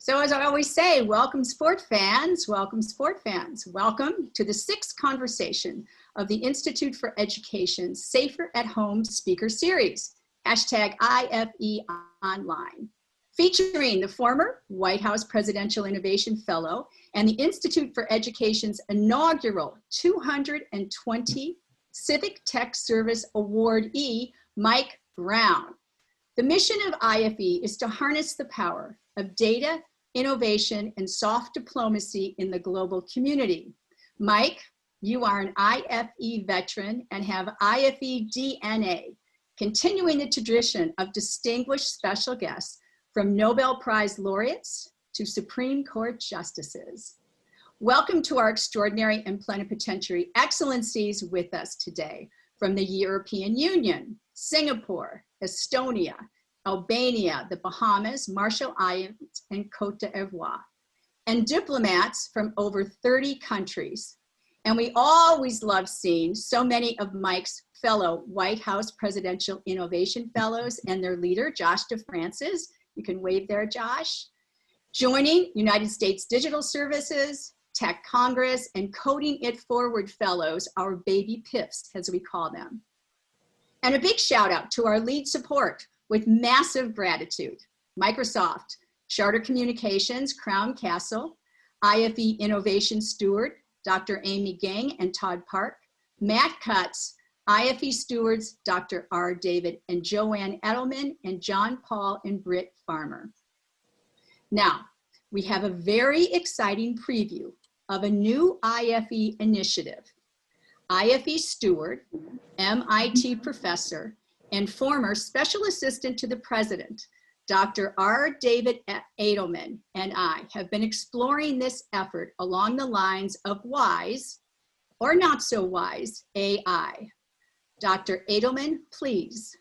So as I always say, welcome sport fans, welcome sport fans. Welcome to the 6th conversation of the Institute for Education's Safer at Home Speaker Series, hashtag IFE Online, featuring the former White House Presidential Innovation Fellow and the Institute for Education's inaugural 220 Civic Tech Service Awardee, Mike Brown. The mission of IFE is to harness the power of data, innovation, and soft diplomacy in the global community. Mike, you are an IFE veteran and have IFE DNA, continuing the tradition of distinguished special guests from Nobel Prize laureates to Supreme Court justices. Welcome to our extraordinary and plenipotentiary excellencies with us today from the European Union, Singapore, Estonia, Albania, the Bahamas, Marshall Islands, and Cote d'Ivoire, and diplomats from over 30 countries. And we always love seeing so many of Mike's fellow White House Presidential Innovation Fellows and their leader, Josh DeFrancis. You can wave there, Josh. Joining United States Digital Services, Tech Congress, and Coding It Forward Fellows, our baby PIFs, as we call them. And a big shout out to our lead support with massive gratitude, Microsoft, Charter Communications, Crown Castle, IFE Innovation Steward, Dr. Amy Gang and Todd Park, Matt Cutts, IFE Stewards, Dr. R. David and Joanne Edelman, and John Paul and Britt Farmer. Now, we have a very exciting preview of a new IFE initiative. IFE Steward, MIT professor, and former Special Assistant to the President, Dr. R. David Edelman, and I have been exploring this effort along the lines of wise, or not so wise, AI. Dr. Edelman, please.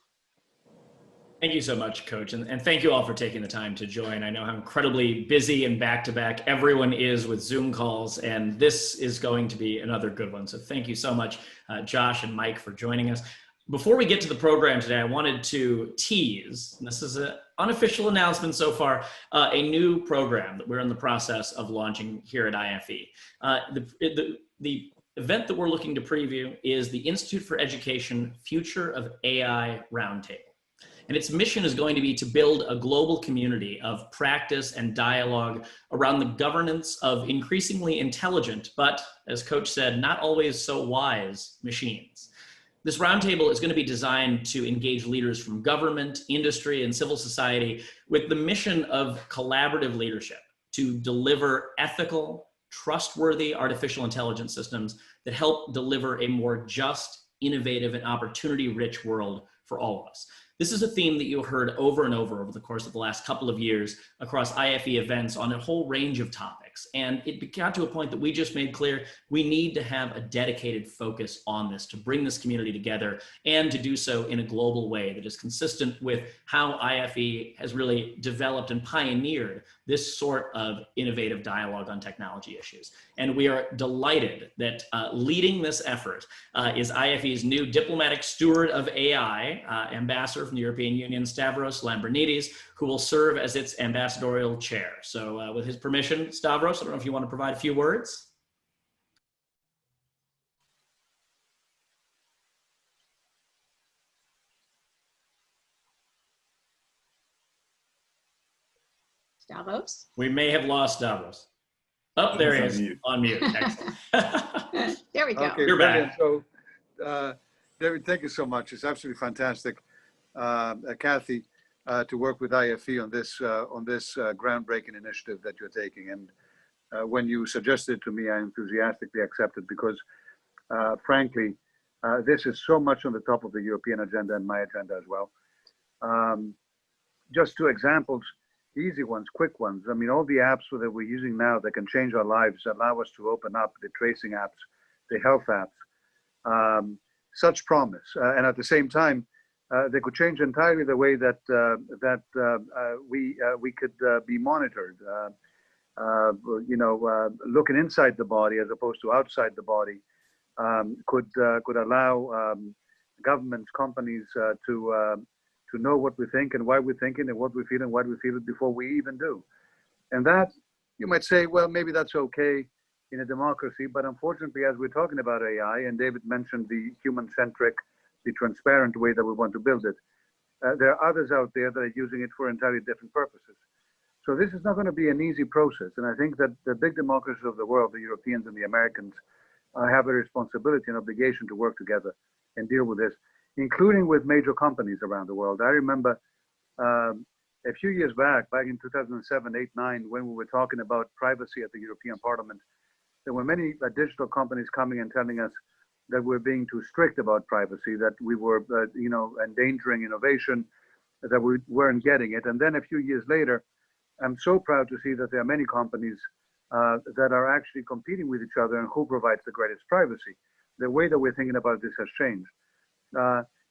Thank you so much, Coach, and thank you all for taking the time to join. I know how incredibly busy and back-to-back everyone is with Zoom calls, and this is going to be another good one. So thank you so much, Josh and Mike, for joining us. Before we get to the program today, I wanted to tease, and this is an unofficial announcement so far, a new program that we're in the process of launching here at IFE. The event that we're looking to preview is the Institute for Education Future of AI Roundtable. And its mission is going to be to build a global community of practice and dialogue around the governance of increasingly intelligent, but as Coach said, not always so wise machines. This roundtable is going to be designed to engage leaders from government, industry, and civil society with the mission of collaborative leadership to deliver ethical, trustworthy artificial intelligence systems that help deliver a more just, innovative, and opportunity-rich world for all of us. This is a theme that you heard over and over the course of the last couple of years across IFE events on a whole range of topics. And it got to a point that we just made clear we need to have a dedicated focus on this to bring this community together and to do so in a global way that is consistent with how IFE has really developed and pioneered this sort of innovative dialogue on technology issues. And we are delighted that leading this effort is IFE's new diplomatic steward of AI, ambassador from the European Union, Stavros Lambrinidis, who will serve as its ambassadorial chair. So with his permission, Stavros, I don't know if you want to provide a few words. Stavros? We may have lost Stavros. Oh, there he is, on mute. Excellent. There we go. Okay, you're back. So, David, thank you so much. It's absolutely fantastic, Kathy, to work with IFE on this groundbreaking initiative that you're taking. And when you suggested it to me, I enthusiastically accepted because, frankly, this is so much on the top of the European agenda and my agenda as well. Just 2 examples. Easy ones, quick ones. I mean, all the apps that we're using now that can change our lives allow us to open up the tracing apps, the health apps, such promise. And at the same time, they could change entirely the way that we could be monitored. Looking inside the body as opposed to outside the body could allow governments, companies to know what we think and why we're thinking and what we feel and why we feel it before we even do. And that, you might say, well, maybe that's okay in a democracy, but unfortunately, as we're talking about AI, and David mentioned the human-centric, the transparent way that we want to build it, there are others out there that are using it for entirely different purposes. So this is not going to be an easy process. And I think that the big democracies of the world, the Europeans and the Americans, have a responsibility and obligation to work together and deal with this, including with major companies around the world. I remember a few years back in 2007, 8, 9, when we were talking about privacy at the European Parliament, there were many digital companies coming and telling us that we're being too strict about privacy, that we were, endangering innovation, that we weren't getting it. And then a few years later, I'm so proud to see that there are many companies that are actually competing with each other and who provides the greatest privacy. The way that we're thinking about this has changed.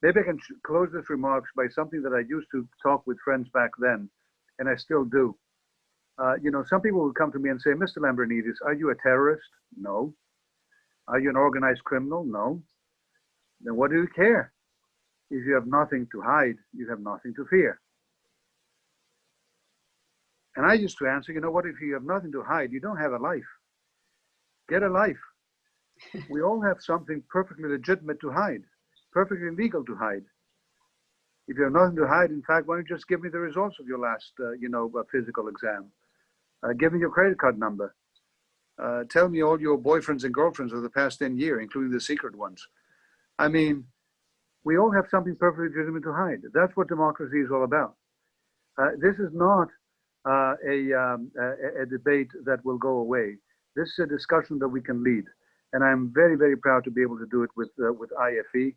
Maybe I can close this remarks by something that I used to talk with friends back then, and I still do. Some people will come to me and say, Mr. Lambrinidis, are you a terrorist? No. Are you an organized criminal? No. Then what do you care? If you have nothing to hide, you have nothing to fear. And I used to answer, you know what, if you have nothing to hide, you don't have a life. Get a life. We all have something perfectly legitimate to hide, perfectly legal to hide. If you have nothing to hide, in fact, why don't you just give me the results of your last, physical exam? Give me your credit card number. Tell me all your boyfriends and girlfriends of the past 10 years, including the secret ones. I mean, we all have something perfectly legitimate to hide. That's what democracy is all about. This is not a debate that will go away. This is a discussion that we can lead. And I'm very, very proud to be able to do it with IFE.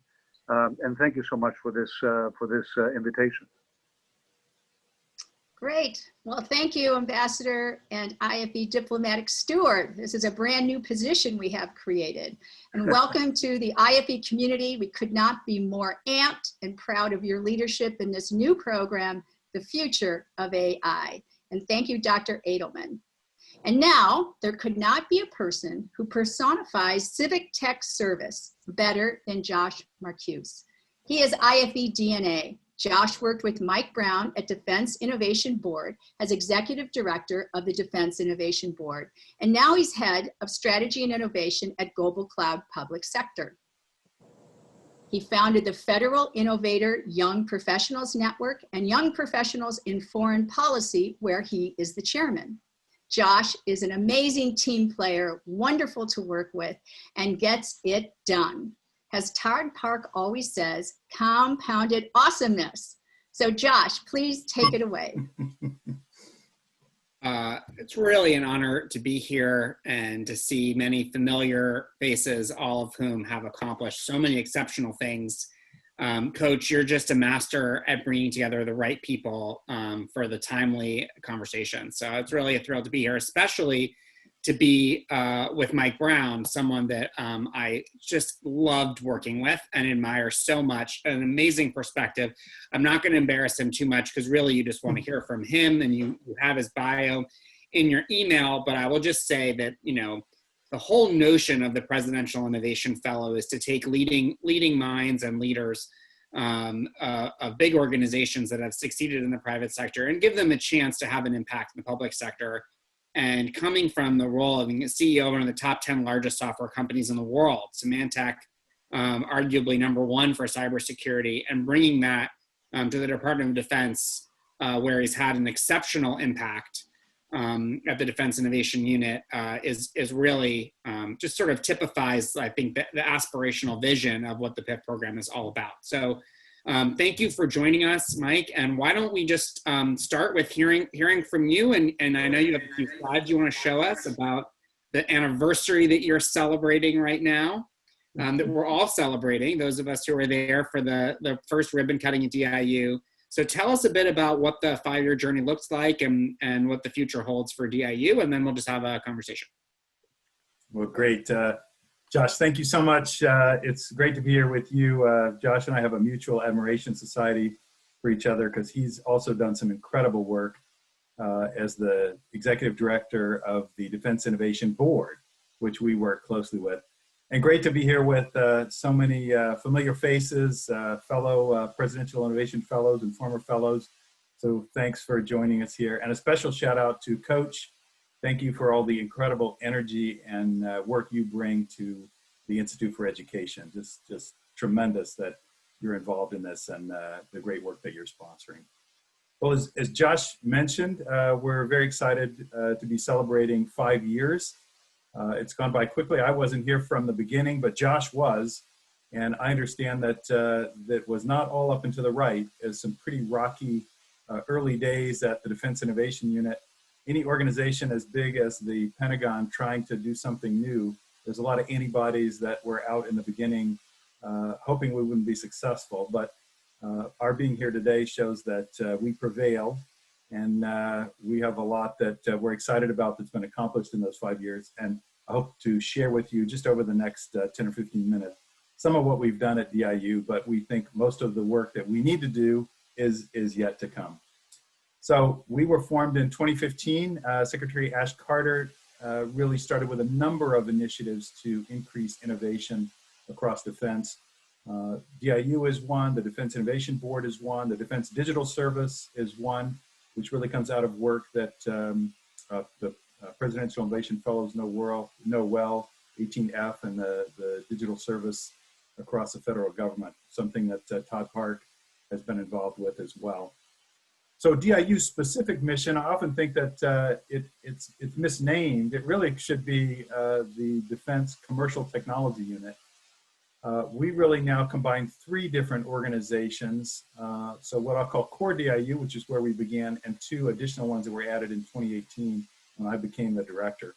And thank you so much for this invitation. Great. Well, thank you, Ambassador and IFE Diplomatic Steward. This is a brand new position we have created. And welcome to the IFE community. We could not be more amped and proud of your leadership in this new program, The Future of AI. And thank you, Dr. Edelman. And now, there could not be a person who personifies civic tech service better than Josh Marcuse. He is IFE DNA. Josh worked with Mike Brown at Defense Innovation Board as Executive Director of the Defense Innovation Board. And now he's head of strategy and innovation at Global Cloud Public Sector. He founded the Federal Innovator Young Professionals Network and Young Professionals in Foreign Policy, where he is the chairman. Josh is an amazing team player, wonderful to work with, and gets it done. As Todd Park always says, compounded awesomeness. So Josh, please take it away. It's really an honor to be here and to see many familiar faces, all of whom have accomplished so many exceptional things. Coach, you're just a master at bringing together the right people for the timely conversation. So it's really a thrill to be here, especially to be with Mike Brown, someone that I just loved working with and admire so much, an amazing perspective. I'm not going to embarrass him too much because really you just want to hear from him, and you have his bio in your email, but I will just say that, the whole notion of the Presidential Innovation Fellow is to take leading minds and leaders of big organizations that have succeeded in the private sector and give them a chance to have an impact in the public sector. And coming from the role of being a CEO of one of the top 10 largest software companies in the world, Symantec, arguably #1 for cybersecurity, and bringing that to the Department of Defense, where he's had an exceptional impact at the Defense Innovation Unit, is really just sort of typifies, I think, the aspirational vision of what the PIF program is all about. So thank you for joining us, Mike. And why don't we just start with hearing from you? And I know you have a few slides you want to show us about the anniversary that you're celebrating right now, that we're all celebrating, those of us who were there for the first ribbon cutting at DIU. So tell us a bit about what the 5-year journey looks like and what the future holds for DIU, and then we'll just have a conversation. Well, great. Josh, thank you so much. It's great to be here with you. Josh and I have a mutual admiration society for each other because he's also done some incredible work as the executive director of the Defense Innovation Board, which we work closely with. And great to be here with so many familiar faces, fellow Presidential Innovation Fellows and former fellows. So thanks for joining us here. And a special shout out to Coach. Thank you for all the incredible energy and work you bring to the Institute for Education. Just tremendous that you're involved in this and the great work that you're sponsoring. Well, as Josh mentioned, we're very excited to be celebrating 5 years. It's gone by quickly. I wasn't here from the beginning, but Josh was. And I understand that that was not all up and to the right, as some pretty rocky early days at the Defense Innovation Unit. Any organization as big as the Pentagon trying to do something new, there's a lot of antibodies that were out in the beginning, hoping we wouldn't be successful. But our being here today shows that we prevailed, and we have a lot that we're excited about that's been accomplished in those 5 years. And I hope to share with you just over the next 10 or 15 minutes some of what we've done at DIU, but we think most of the work that we need to do is yet to come. So we were formed in 2015. Secretary Ash Carter really started with a number of initiatives to increase innovation across defense. DIU is one, the Defense Innovation Board is one, the Defense Digital Service is one, which really comes out of work that the Presidential Innovation Fellows know well, 18F, and the Digital Service across the federal government, something that Todd Park has been involved with as well. So DIU's specific mission, I often think that it's misnamed. It really should be the Defense Commercial Technology Unit. We really now combine 3 different organizations. So what I'll call core DIU, which is where we began, and 2 additional ones that were added in 2018 when I became the director.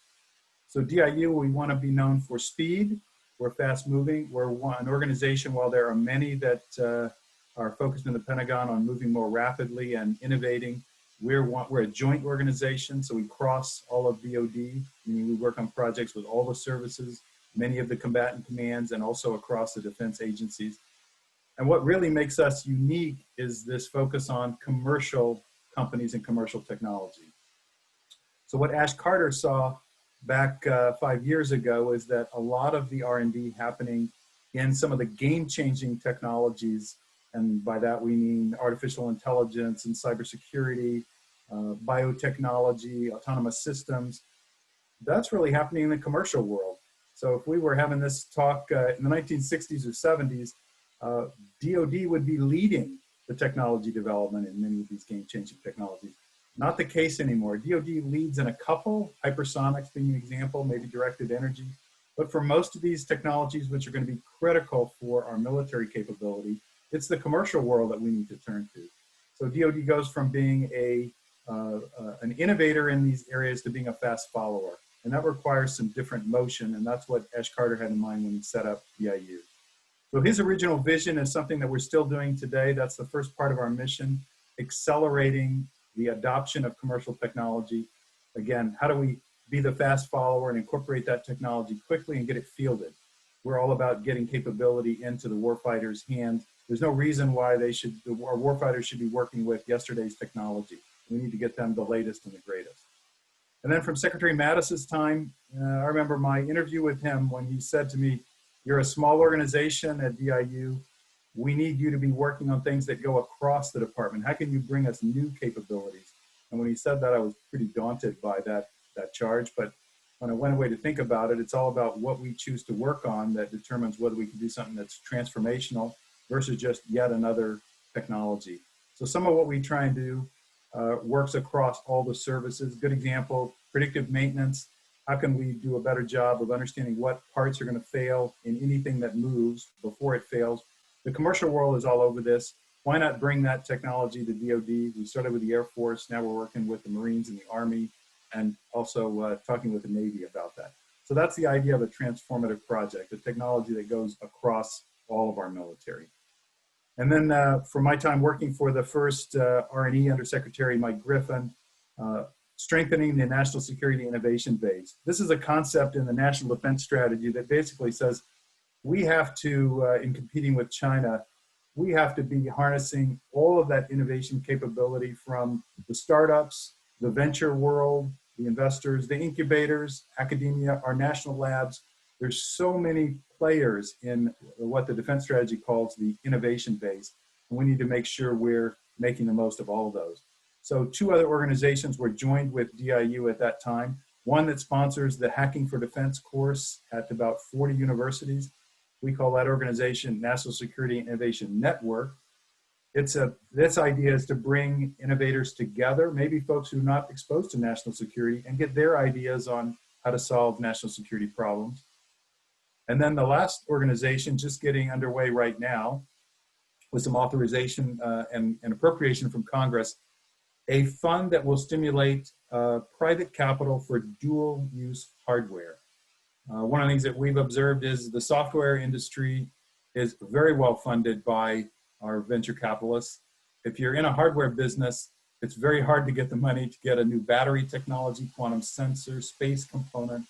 So DIU, we want to be known for speed. We're fast moving. We're an organization, while there are many that are focused in the Pentagon on moving more rapidly and innovating. We're a joint organization, so we cross all of DoD, meaning we work on projects with all the services, many of the combatant commands, and also across the defense agencies. And what really makes us unique is this focus on commercial companies and commercial technology. So what Ash Carter saw back 5 years ago is that a lot of the R&D happening in some of the game-changing technologies, and by that we mean artificial intelligence and cybersecurity, biotechnology, autonomous systems, that's really happening in the commercial world. So if we were having this talk in the 1960s or 70s, DoD would be leading the technology development in many of these game-changing technologies. Not the case anymore. DoD leads in a couple, hypersonics being an example, maybe directed energy. But for most of these technologies, which are going to be critical for our military capability, it's the commercial world that we need to turn to. So DoD goes from being an innovator in these areas to being a fast follower. And that requires some different motion, and that's what Ash Carter had in mind when he set up DIU. So his original vision is something that we're still doing today. That's the first part of our mission, accelerating the adoption of commercial technology. Again, how do we be the fast follower and incorporate that technology quickly and get it fielded? We're all about getting capability into the warfighter's hands. There's no reason why our warfighters should be working with yesterday's technology. We need to get them the latest and the greatest. And then from Secretary Mattis's time, I remember my interview with him when he said to me, "You're a small organization at DIU. We need you to be working on things that go across the department. How can you bring us new capabilities?" And when he said that, I was pretty daunted by that charge. But when I went away to think about it, it's all about what we choose to work on that determines whether we can do something that's transformational versus just yet another technology. So some of what we try and do works across all the services. Good example, predictive maintenance. How can we do a better job of understanding what parts are going to fail in anything that moves before it fails? The commercial world is all over this. Why not bring that technology to DoD? We started with the Air Force. Now we're working with the Marines and the Army, and also talking with the Navy about that. So that's the idea of a transformative project, a technology that goes across all of our military. And then for my time working for the first R&E Undersecretary Mike Griffin, strengthening the national security innovation base. This is a concept in the National Defense Strategy that basically says we have to, in competing with China, we have to be harnessing all of that innovation capability from the startups, the venture world, the investors, the incubators, academia, our national labs. There's so many players in what the defense strategy calls the innovation base, and we need to make sure we're making the most of all of those. So 2 other organizations were joined with DIU at that time. One that sponsors the Hacking for Defense course at about 40 universities. We call that organization National Security Innovation Network. This idea is to bring innovators together, maybe folks who are not exposed to national security, and get their ideas on how to solve national security problems. And then the last organization just getting underway right now with some authorization and appropriation from Congress, a fund that will stimulate private capital for dual use hardware. One of the things that we've observed is the software industry is very well funded by our venture capitalists. If you're in a hardware business, it's very hard to get the money to get a new battery technology, quantum sensor, space component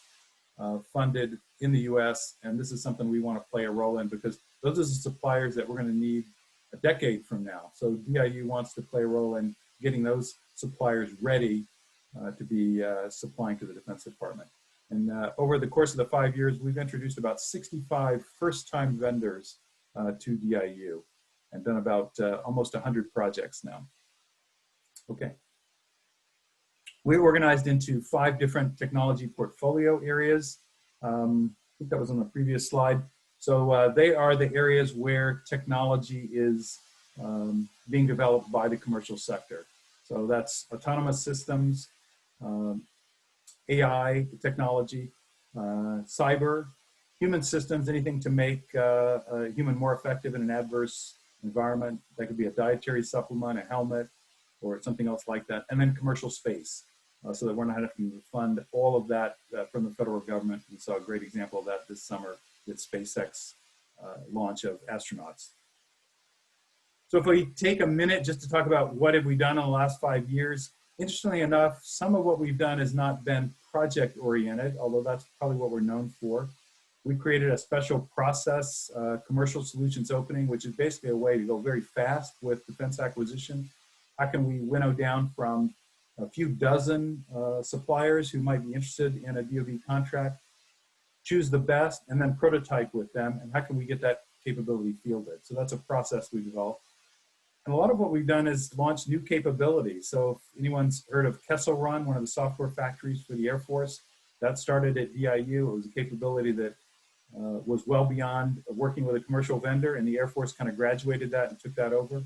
funded in the US. And this is something we want to play a role in because those are the suppliers that we're going to need a decade from now. So DIU wants to play a role in getting those suppliers ready to be supplying to the Defense Department. And over the course of the 5 years, we've introduced about 65 first-time vendors to DIU and done about almost 100 projects now. Okay. We're organized into 5 different technology portfolio areas. I think that was on the previous slide. So they are the areas where technology is being developed by the commercial sector. So that's autonomous systems, AI technology, cyber, human systems, anything to make a human more effective in an adverse environment. That could be a dietary supplement, a helmet, or something else like that. And then commercial space, so that we're not having to fund all of that from the federal government. We saw a great example of that this summer with SpaceX launch of astronauts. So if we take a minute just to talk about what have we done in the last 5 years, interestingly enough, some of what we've done has not been project oriented, although that's probably what we're known for. We created a special process, commercial solutions opening, which is basically a way to go very fast with defense acquisition. How can we winnow down from a few dozen suppliers who might be interested in a DoD contract, choose the best, and then prototype with them, and how can we get that capability fielded? So that's a process we developed. And a lot of what we've done is launch new capabilities. So if anyone's heard of Kessel Run, one of the software factories for the Air Force, that started at DIU. It was a capability that was well beyond working with a commercial vendor, and the Air Force kind of graduated that and took that over.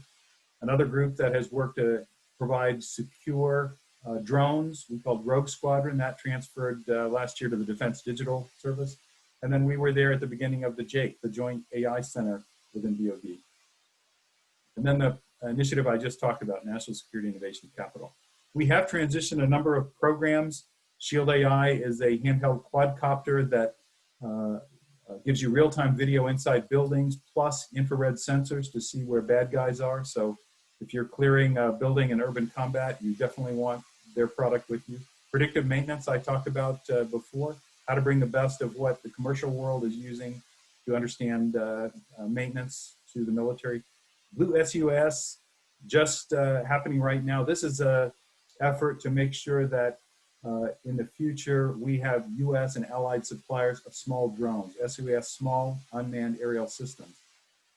Another group that has worked to provide secure drones, we called Rogue Squadron, that transferred last year to the Defense Digital Service. And then we were there at the beginning of the JAIC, the Joint AI Center within DoD. And then the initiative I just talked about, National Security Innovation Capital. We have transitioned a number of programs. Shield AI is a handheld quadcopter that gives you real-time video inside buildings, plus infrared sensors to see where bad guys are. So if you're clearing a building in urban combat, you definitely want their product with you. Predictive maintenance I talked about before, how to bring the best of what the commercial world is using to understand maintenance to the military. Blue SUS, just happening right now. This is an effort to make sure that in the future we have US and allied suppliers of small drones, SUS, small unmanned aerial systems.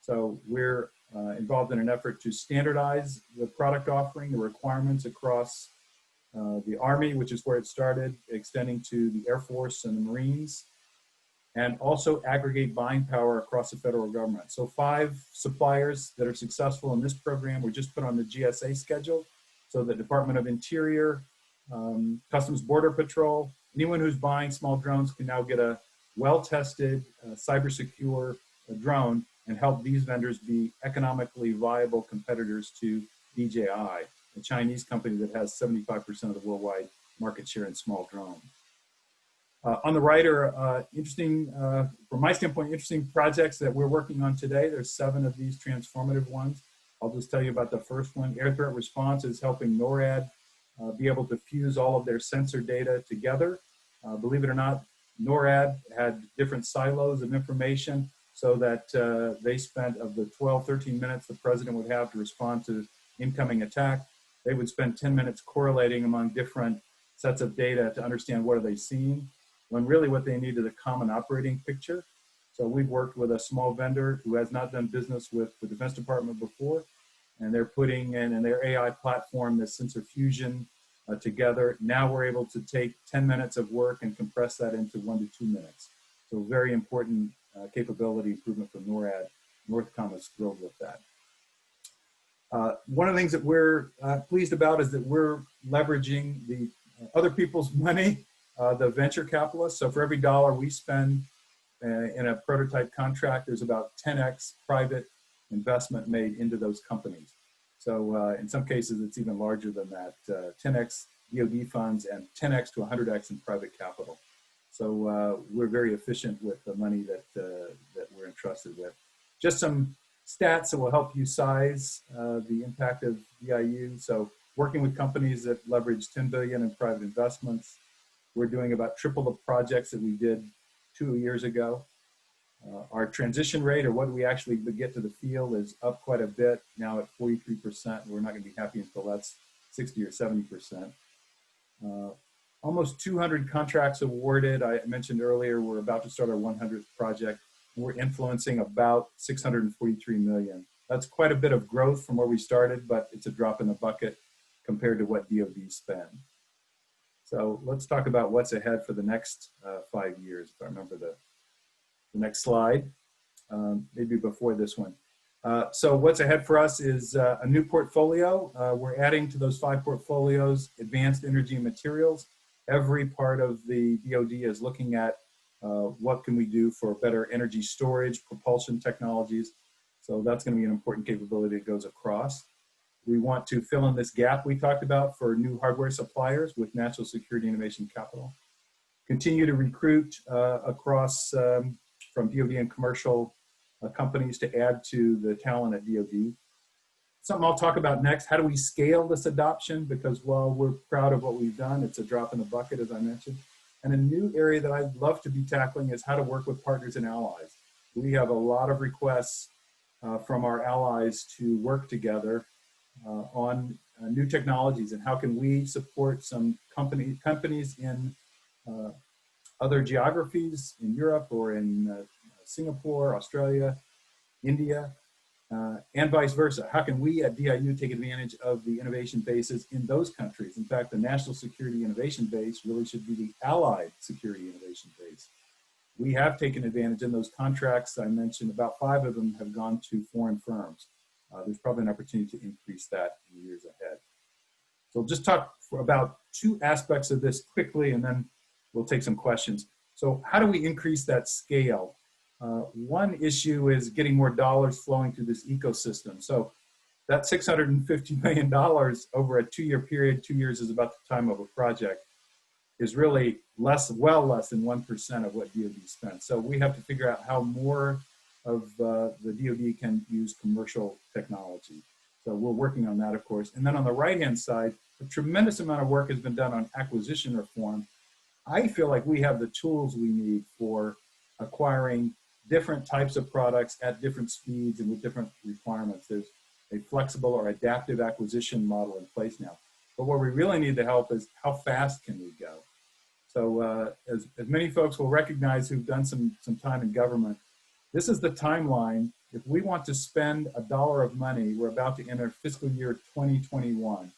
So we're involved in an effort to standardize the product offering, the requirements across the Army, which is where it started, extending to the Air Force and the Marines, and also aggregate buying power across the federal government. So 5 suppliers that are successful in this program were just put on the GSA schedule. So the Department of Interior, Customs Border Patrol, anyone who's buying small drones can now get a well-tested, cyber-secure drone and help these vendors be economically viable competitors to DJI, a Chinese company that has 75% of the worldwide market share in small drones. On the right are interesting, from my standpoint, interesting projects that we're working on today. There's 7 of these transformative ones. I'll just tell you about the first one. Air Threat Response is helping NORAD be able to fuse all of their sensor data together. Believe it or not, NORAD had different silos of information so that they spent, of the 12, 13 minutes the president would have to respond to incoming attack, they would spend 10 minutes correlating among different sets of data to understand what are they seeing, when really what they need is a common operating picture. So we've worked with a small vendor who has not done business with the Defense Department before, and they're putting in their AI platform, this sensor fusion together. Now we're able to take 10 minutes of work and compress that into 1 to 2 minutes. So very important capability improvement for NORAD. Northcom is thrilled with that. One of the things that we're pleased about is that we're leveraging the other people's money, the venture capitalists. So for every dollar we spend in a prototype contract, there's about 10x private investment made into those companies. So in some cases, it's even larger than that, 10x DoD funds and 10x to 100x in private capital. So we're very efficient with the money that we're entrusted with. Just some stats that will help you size the impact of DIU. So working with companies that leverage 10 billion in private investments, we're doing about triple the projects that we did 2 years ago. Our transition rate, or what we actually get to the field, is up quite a bit, now at 43%. We're not going to be happy until that's 60 or 70%. Almost 200 contracts awarded. I mentioned earlier, we're about to start our 100th project. We're influencing about 643 million. That's quite a bit of growth from where we started, but it's a drop in the bucket compared to what DoD spend. So let's talk about what's ahead for the next 5 years, if I remember the next slide, maybe before this one. So what's ahead for us is a new portfolio. We're adding to those 5 portfolios advanced energy and materials. Every part of the DoD is looking at what can we do for better energy storage, propulsion technologies. So that's going to be an important capability that goes across. We want to fill in this gap we talked about for new hardware suppliers with National Security Innovation Capital. Continue to recruit across from DoD and commercial companies to add to the talent at DoD. Something I'll talk about next, how do we scale this adoption? Because while we're proud of what we've done, it's a drop in the bucket, as I mentioned. And a new area that I'd love to be tackling is how to work with partners and allies. We have a lot of requests from our allies to work together on new technologies, and how can we support some companies in other geographies in Europe or in Singapore, Australia, India, and vice versa. How can we at DIU take advantage of the innovation bases in those countries? In fact, the National Security Innovation Base really should be the Allied Security Innovation Base. We have taken advantage in those contracts. I mentioned about 5 of them have gone to foreign firms. There's probably an opportunity to increase that in the years ahead. So I'll just talk about 2 aspects of this quickly, and then we'll take some questions. So how do we increase that scale? One issue is getting more dollars flowing through this ecosystem. So that $650 million over a 2-year period, 2 years is about the time of a project, is really well less than 1% of what DoD spent. So we have to figure out how more of the DoD can use commercial technology. So we're working on that, of course. And then on the right-hand side, a tremendous amount of work has been done on acquisition reform. I feel like we have the tools we need for acquiring different types of products at different speeds and with different requirements. There's a flexible or adaptive acquisition model in place now. But where we really need the help is how fast can we go? So as many folks will recognize who've done some time in government, this is the timeline. If we want to spend $1 of money, we're about to enter fiscal year 2021.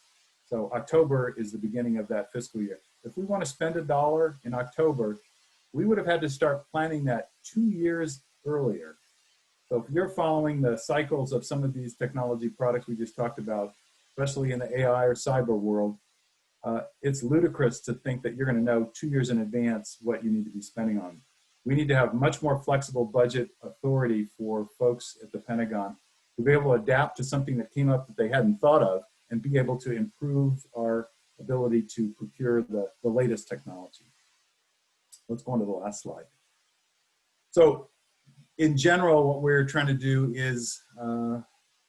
So October is the beginning of that fiscal year. If we want to spend $1 in October, we would have had to start planning that 2 years earlier. So if you're following the cycles of some of these technology products we just talked about, especially in the AI or cyber world, it's ludicrous to think that you're going to know 2 years in advance what you need to be spending on. We need to have much more flexible budget authority for folks at the Pentagon to be able to adapt to something that came up that they hadn't thought of and be able to improve our ability to procure the latest technology. Let's go on to the last slide. So in general, what we're trying to do is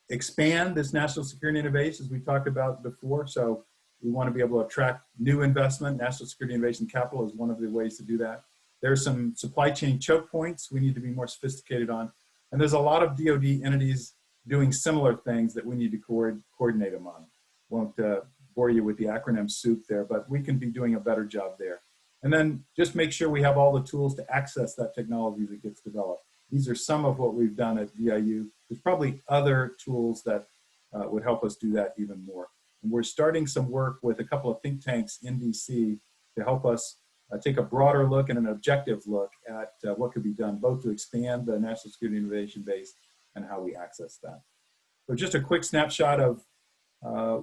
expand this national security innovation, as we talked about before. So we want to be able to attract new investment. National Security Innovation Capital is one of the ways to do that. There's some supply chain choke points we need to be more sophisticated on. And there's a lot of DoD entities doing similar things that we need to coordinate them on. Won't bore you with the acronym soup there, but we can be doing a better job there. And then just make sure we have all the tools to access that technology that gets developed. These are some of what we've done at DIU. There's probably other tools that would help us do that even more. And we're starting some work with a couple of think tanks in DC to help us take a broader look and an objective look at what could be done, both to expand the national security innovation base and how we access that. So just a quick snapshot of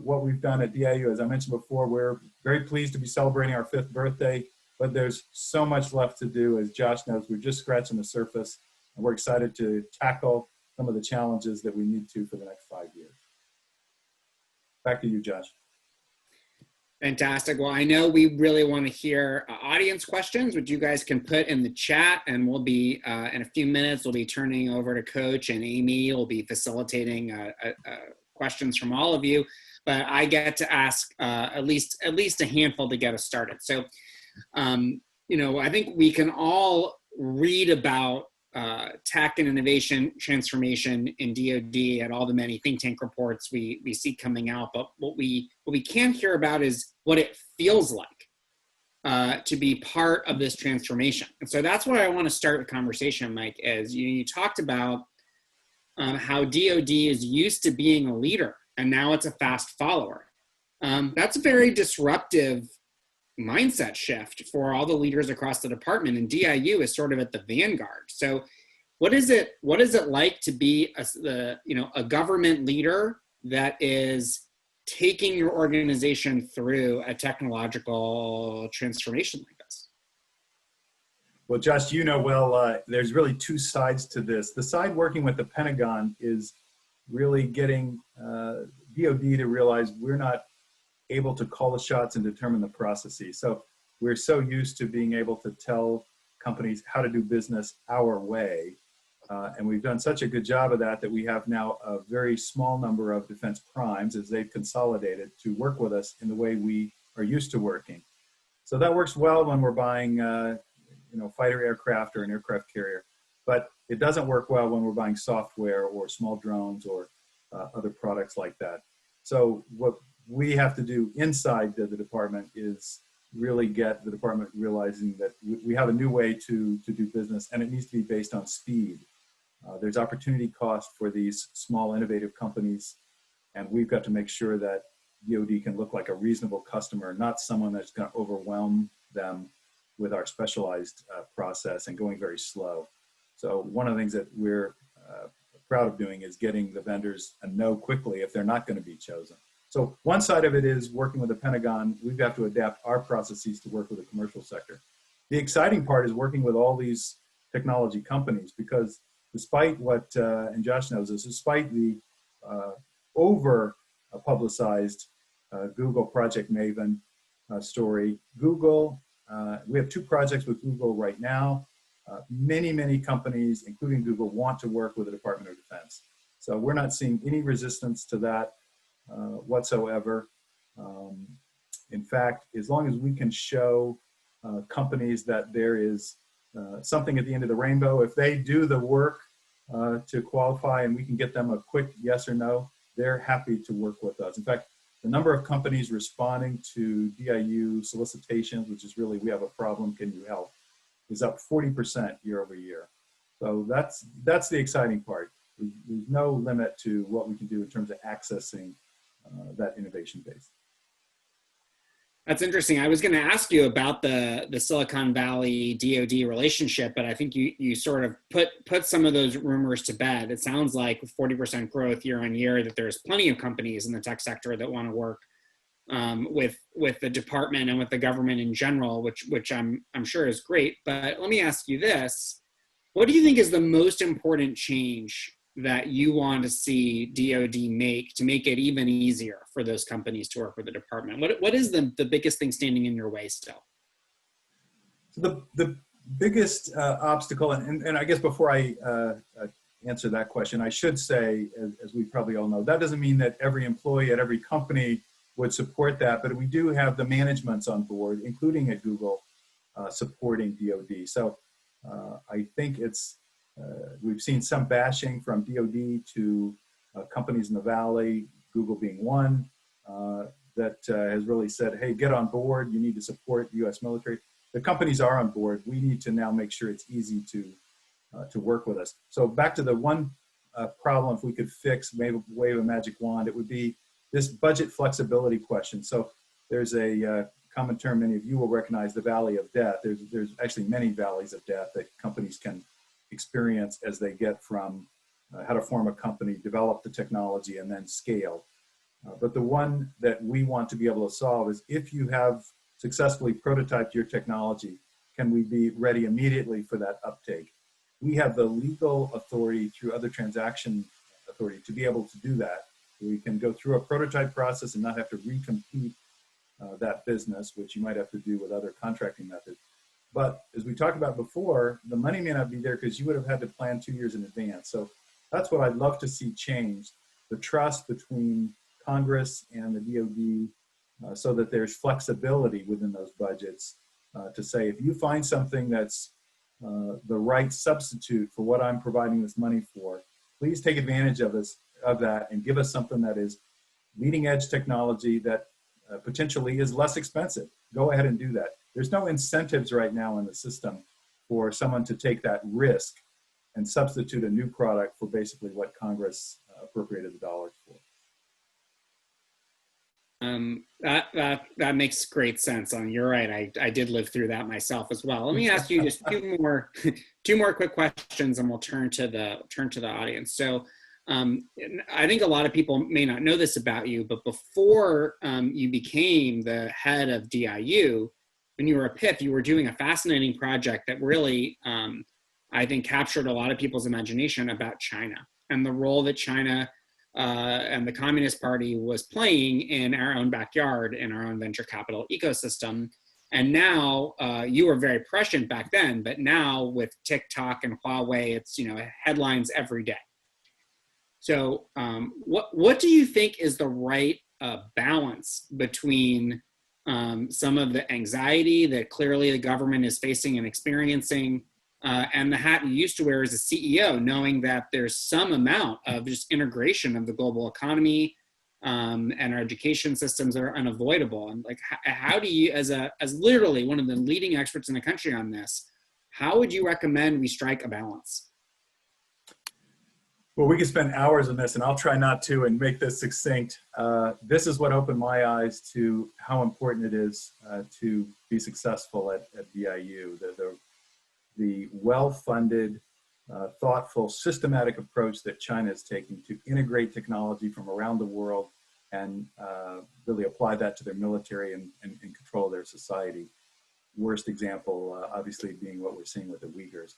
what we've done at DIU. As I mentioned before, we're very pleased to be celebrating our 5th birthday, but there's so much left to do. As Josh knows, we're just scratching the surface, and we're excited to tackle some of the challenges that we need to for the next 5 years. Back to you, Josh. Fantastic. Well, I know we really want to hear audience questions, which you guys can put in the chat, and we'll be, in a few minutes, we'll be turning over to Coach, and Amy will be facilitating questions from all of you, but I get to ask at least a handful to get us started. So, you know, I think we can all read about tech and innovation transformation in DoD at all the many think tank reports we see coming out, but what we can't hear about is what it feels like to be part of this transformation. And so that's why I want to start the conversation, Mike, is you talked about how DoD is used to being a leader and now it's a fast follower. That's a very disruptive mindset shift for all the leaders across the department, and DIU is sort of at the vanguard. So what is it like to be a government leader that is taking your organization through a technological transformation like this? Well, Josh, you know well, there's really two sides to this. The side working with the Pentagon is really getting DoD to realize we're not able to call the shots and determine the processes. So we're so used to being able to tell companies how to do business our way. And we've done such a good job of that we have now a very small number of defense primes as they've consolidated to work with us in the way we are used to working. So that works well when we're buying fighter aircraft or an aircraft carrier, but it doesn't work well when we're buying software or small drones or other products like that. So what we have to do inside the department is really get the department realizing that we have a new way to do business, and it needs to be based on speed. There's opportunity cost for these small innovative companies, and we've got to make sure that DoD can look like a reasonable customer, not someone that's going to overwhelm them with our specialized process and going very slow. So one of the things that we're proud of doing is getting the vendors a no quickly if they're not going to be chosen. So one side of it is working with the Pentagon. We've got to adapt our processes to work with the commercial sector. The exciting part is working with all these technology companies, because despite what, and Josh knows this, despite the over publicized Google Project Maven story, Google, we have 2 projects with Google right now. Many companies, including Google, want to work with the Department of Defense. So we're not seeing any resistance to that whatsoever. In fact, as long as we can show companies that there is something at the end of the rainbow, if they do the work to qualify and we can get them a quick yes or no, they're happy to work with us. In fact, the number of companies responding to DIU solicitations, which is really, we have a problem, can you help, is up 40% year over year. So that's the exciting part. There's no limit to what we can do in terms of accessing that innovation base. That's interesting. I was going to ask you about the Silicon Valley DoD relationship, but I think you sort of put some of those rumors to bed. It sounds like with 40% growth year on year that there's plenty of companies in the tech sector that want to work with the department and with the government in general, which I'm sure is great. But let me ask you this: what do you think is the most important change that you want to see DoD make to make it even easier for those companies to work with the department? What is the biggest thing standing in your way still? The biggest obstacle, and I guess before I answer that question, I should say, as we probably all know, that doesn't mean that every employee at every company would support that, but we do have the managements on board, including at Google, supporting DoD. So I think we've seen some bashing from DoD to companies in the Valley, Google being one, that has really said, hey, get on board, you need to support the US military. The companies are on board. We need to now make sure it's easy to work with us. So back to the one problem, if we could fix, maybe wave a magic wand, it would be this budget flexibility question. So there's a common term many of you will recognize, the valley of death. There's actually many valleys of death that companies can experience as they get from how to form a company, develop the technology, and then scale. But the one that we want to be able to solve is, if you have successfully prototyped your technology, can we be ready immediately for that uptake? We have the legal authority through other transaction authority to be able to do that. We can go through a prototype process and not have to recompete that business, which you might have to do with other contracting methods. But as we talked about before, the money may not be there because you would have had to plan 2 years in advance. So that's what I'd love to see changed, the trust between Congress and the DoD, so that there's flexibility within those budgets to say, if you find something that's the right substitute for what I'm providing this money for, please take advantage of that and give us something that is leading edge technology that potentially is less expensive. Go ahead and do that. There's no incentives right now in the system for someone to take that risk and substitute a new product for basically what Congress appropriated the dollars for. That makes great sense. You're right. I did live through that myself as well. Let me ask you just two more quick questions, and we'll turn to the audience. So, I think a lot of people may not know this about you, but before you became the head of DIU, when you were a PIP, you were doing a fascinating project that really, I think, captured a lot of people's imagination about China and the role that China and the Communist Party was playing in our own backyard, in our own venture capital ecosystem. And now you were very prescient back then, but now with TikTok and Huawei, it's headlines every day. So what do you think is the right balance between some of the anxiety that clearly the government is facing and experiencing, and the hat you used to wear as a CEO, knowing that there's some amount of just integration of the global economy and our education systems that are unavoidable? And like, how do you, as literally one of the leading experts in the country on this, how would you recommend we strike a balance? Well, we could spend hours on this, and I'll try not to and make this succinct. This is what opened my eyes to how important it is to be successful at DIU. The well-funded, thoughtful, systematic approach that China is taking to integrate technology from around the world and really apply that to their military and control their society. Worst example, obviously, being what we're seeing with the Uyghurs.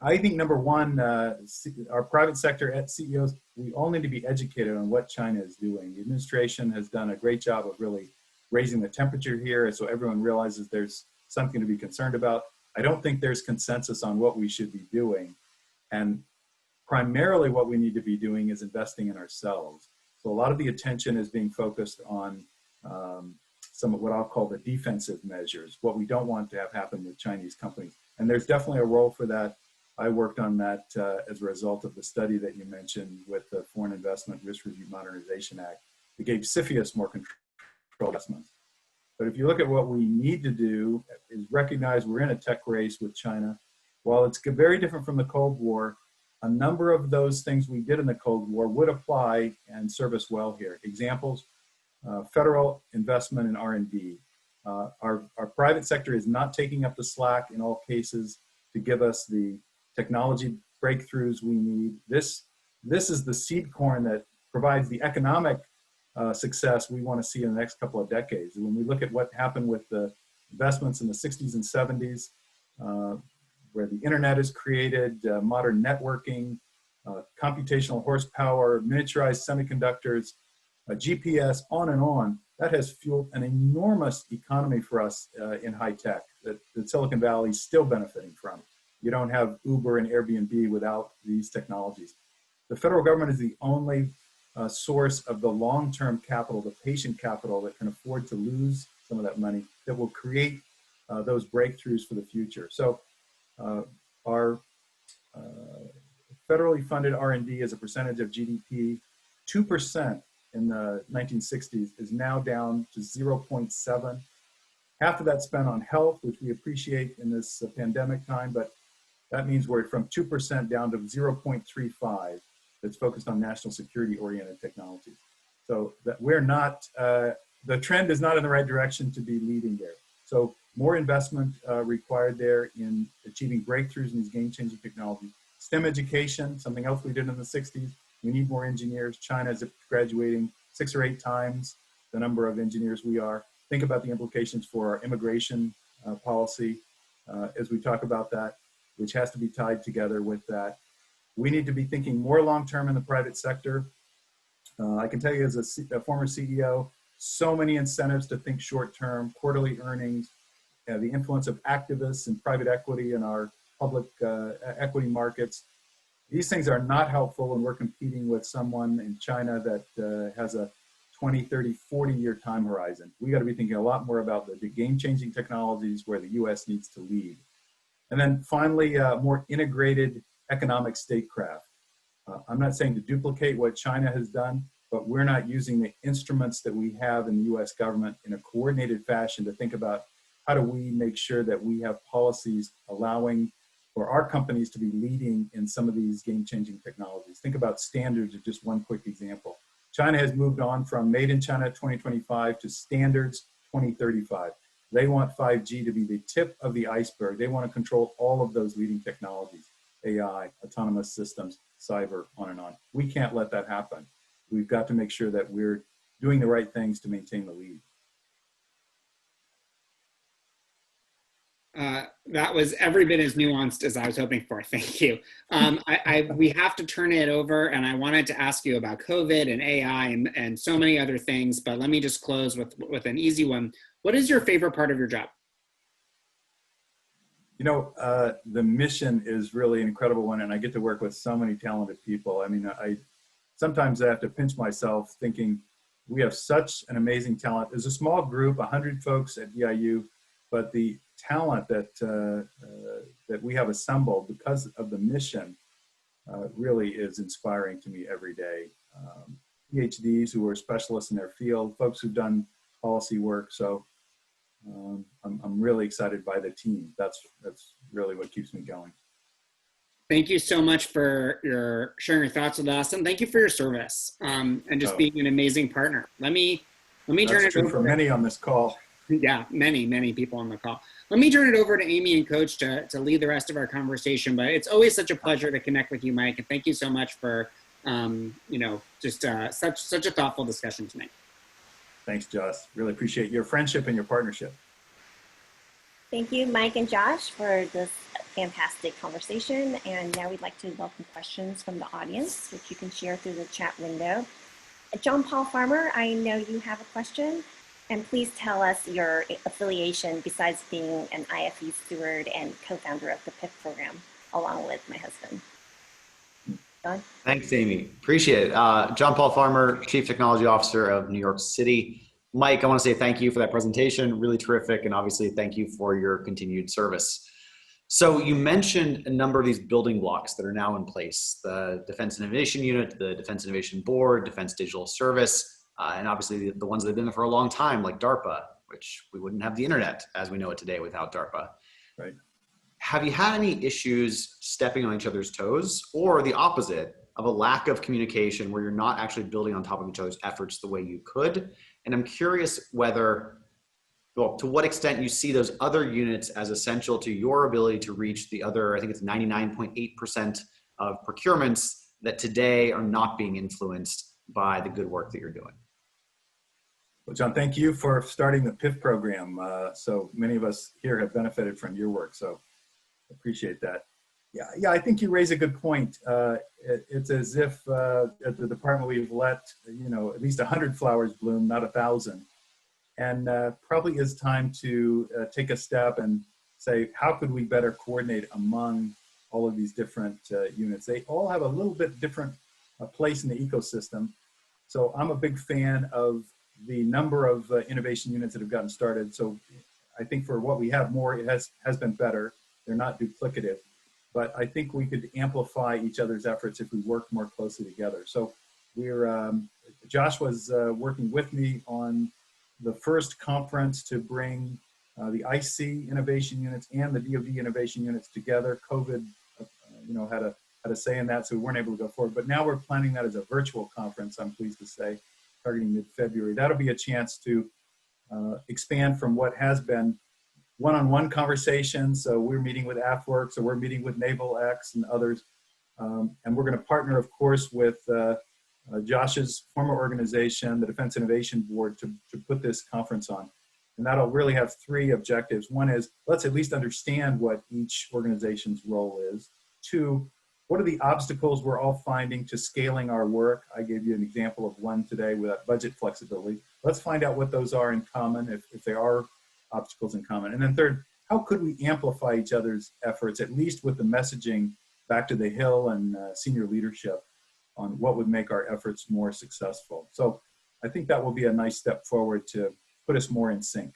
I think number one, our private sector CEOs, we all need to be educated on what China is doing. The administration has done a great job of really raising the temperature here, so everyone realizes there's something to be concerned about. I don't think there's consensus on what we should be doing. And primarily what we need to be doing is investing in ourselves. So a lot of the attention is being focused on some of what I'll call the defensive measures, what we don't want to have happen with Chinese companies. And there's definitely a role for that. I worked on that as a result of the study that you mentioned with the Foreign Investment Risk Review Modernization Act. It gave CFIUS more control investments. But if you look at what we need to do is recognize we're in a tech race with China. While it's very different from the Cold War, a number of those things we did in the Cold War would apply and serve us well here. Examples, federal investment in R&D. Our private sector is not taking up the slack in all cases to give us the technology breakthroughs we need. This is the seed corn that provides the economic success we want to see in the next couple of decades. When we look at what happened with the investments in the 60s and 70s, where the internet is created, modern networking, computational horsepower, miniaturized semiconductors, GPS, on and on, that has fueled an enormous economy for us in high tech that Silicon Valley is still benefiting from. You don't have Uber and Airbnb without these technologies. The federal government is the only source of the long-term capital, the patient capital that can afford to lose some of that money that will create those breakthroughs for the future. So our federally funded R&D as a percentage of GDP, 2% in the 1960s is now down to 0.7. Half of that spent on health, which we appreciate in this pandemic time, but that means we're from 2% down to 0.35. that's focused on national security oriented technologies. So that we're not, the trend is not in the right direction to be leading there. So more investment required there in achieving breakthroughs in these game-changing technologies. STEM education, something else we did in the 60s. We need more engineers. China is graduating 6 or 8 times the number of engineers we are. Think about the implications for our immigration policy as we talk about that, which has to be tied together with that. We need to be thinking more long-term in the private sector. I can tell you as a former CEO, so many incentives to think short-term, quarterly earnings, the influence of activists and private equity in our public equity markets. These things are not helpful when we're competing with someone in China that has a 20, 30, 40-year time horizon. We got to be thinking a lot more about the game-changing technologies where the U.S. needs to lead. And then finally, more integrated economic statecraft. I'm not saying to duplicate what China has done, but we're not using the instruments that we have in the U.S. government in a coordinated fashion to think about how do we make sure that we have policies allowing for our companies to be leading in some of these game-changing technologies. Think about standards as just one quick example. China has moved on from made in China 2025 to standards 2035. They want 5G to be the tip of the iceberg. They want to control all of those leading technologies, AI, autonomous systems, cyber, on and on. We can't let that happen. We've got to make sure that we're doing the right things to maintain the lead. That was every bit as nuanced as I was hoping for. Thank you. We have to turn it over, and I wanted to ask you about COVID and AI and so many other things, but let me just close with an easy one. What is your favorite part of your job? You know, the mission is really an incredible one, and I get to work with so many talented people. I mean, sometimes I have to pinch myself thinking we have such an amazing talent. There's a small group, 100 folks at DIU, but the talent that we have assembled because of the mission really is inspiring to me every day. PhDs who are specialists in their field, folks who've done policy work. So I'm really excited by the team. That's really what keeps me going. Thank you so much for sharing your thoughts with us, and thank you for your service and just being an amazing partner. Let me turn it over for many on this call. Yeah, many people on the call. Let me turn it over to Amy and Coach to lead the rest of our conversation. But it's always such a pleasure to connect with you, Mike, and thank you so much for just such a thoughtful discussion tonight. Thanks, Josh. Really appreciate your friendship and your partnership. Thank you, Mike and Josh, for this fantastic conversation. And now we'd like to welcome questions from the audience, which you can share through the chat window. John Paul Farmer, I know you have a question. And please tell us your affiliation besides being an IFE steward and co-founder of the PIF program, along with my husband. John? Thanks, Amy. Appreciate it. John Paul Farmer, Chief Technology Officer of New York City. Mike, I want to say thank you for that presentation. Really terrific. And obviously, thank you for your continued service. So you mentioned a number of these building blocks that are now in place, the Defense Innovation Unit, the Defense Innovation Board, Defense Digital Service, and obviously the ones that have been there for a long time, like DARPA, which we wouldn't have the internet as we know it today without DARPA. Right. Have you had any issues stepping on each other's toes, or the opposite of a lack of communication where you're not actually building on top of each other's efforts the way you could? And I'm curious whether, well, to what extent you see those other units as essential to your ability to reach the other, I think it's 99.8% of procurements that today are not being influenced by the good work that you're doing. Well, John, thank you for starting the PIF program. So many of us here have benefited from your work, so appreciate that. Yeah, I think you raise a good point. It's as if at the department we've let at least 100 flowers bloom, not 1,000, and probably is time to take a step and say, how could we better coordinate among all of these different units? They all have a little bit different place in the ecosystem. So I'm a big fan of the number of innovation units that have gotten started. So I think for what we have more, it has been better. They're not duplicative, but I think we could amplify each other's efforts if we work more closely together. So Josh was working with me on the first conference to bring the IC innovation units and the DoD innovation units together. COVID, had a say in that, so we weren't able to go forward. But now we're planning that as a virtual conference, I'm pleased to say, targeting mid-February. That'll be a chance to expand from what has been one-on-one conversations. So we're meeting with AFWorks, or we're meeting with Naval X and others. And we're going to partner, of course, with Josh's former organization, the Defense Innovation Board, to put this conference on. And that'll really have three objectives. One is, let's at least understand what each organization's role is. Two, what are the obstacles we're all finding to scaling our work? I gave you an example of one today with budget flexibility. Let's find out what those are in common, if there are obstacles in common. And then third, how could we amplify each other's efforts, at least with the messaging back to the Hill and senior leadership on what would make our efforts more successful. So I think that will be a nice step forward to put us more in sync.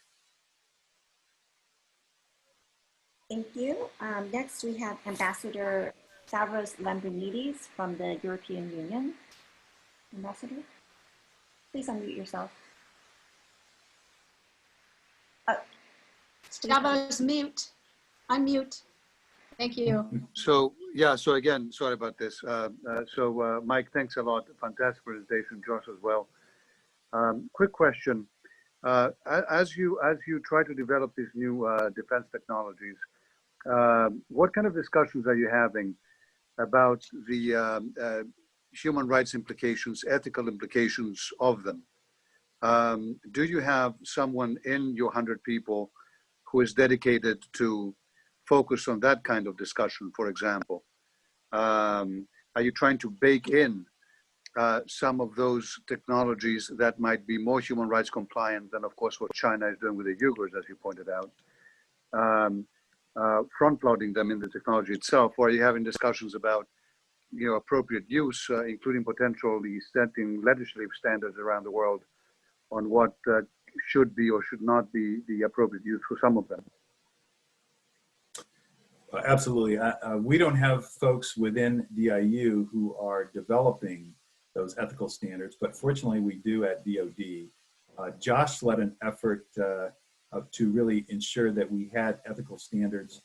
Thank you. Next, we have Ambassador Stavros Lambrinidis from the European Union. Ambassador, please unmute yourself. Stavros, mute. Unmute. Thank you. So, yeah, so again, sorry about this. Mike, thanks a lot. Fantastic presentation. Josh as well. Quick question. As you try to develop these new defense technologies, what kind of discussions are you having about the human rights implications, ethical implications of them? Do you have someone in your 100 people who is dedicated to focus on that kind of discussion, for example? Are you trying to bake in some of those technologies that might be more human rights compliant than, of course, what China is doing with the Uyghurs, as you pointed out, front-loading them in the technology itself? Or are you having discussions about, appropriate use, including potentially setting legislative standards around the world on what should be or should not be the appropriate use for some of them? Absolutely. We don't have folks within DIU who are developing those ethical standards, but fortunately we do at DoD. Josh led an effort to really ensure that we had ethical standards